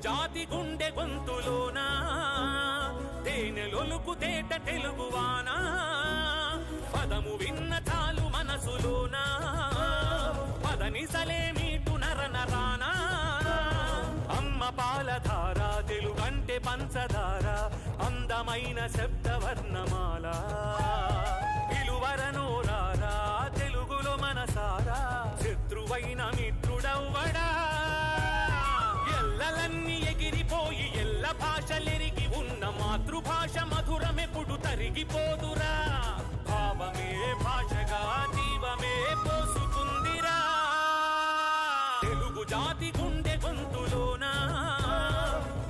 జాతి గుండె గొంతులోనా తేనెలొలుకు తేట తెలుగువానా పదము విన్న చాలు మనసులోనా పదనిసలే మీటు నరనరానా అమ్మ పాలధార తెలుగంటే పంచదార అందమైన శబ్దవర్ణమాల పిలువరనోరారా తెలుగులో మనసారా శత్రువైన మిత్రుడవ్వడా ఎల్లలన్నీ ఎగిరిపోయి ఎల్ల భాషలెరిగి ఉన్న మాతృభాష మధురమెప్పుడు తరిగిపోదురా భావమే భాషగా జీవమే పోసుకుందిరా తెలుగు జాతి గుండె గొంతులోనా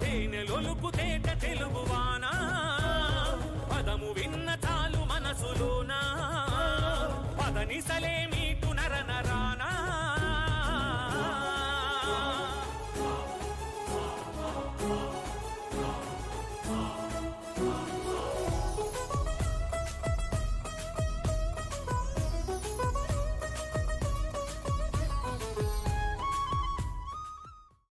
తేనెలొలుకు తేట తెలుగువానా పదము విన్న చాలు మనసులోనా పదనిసలేమి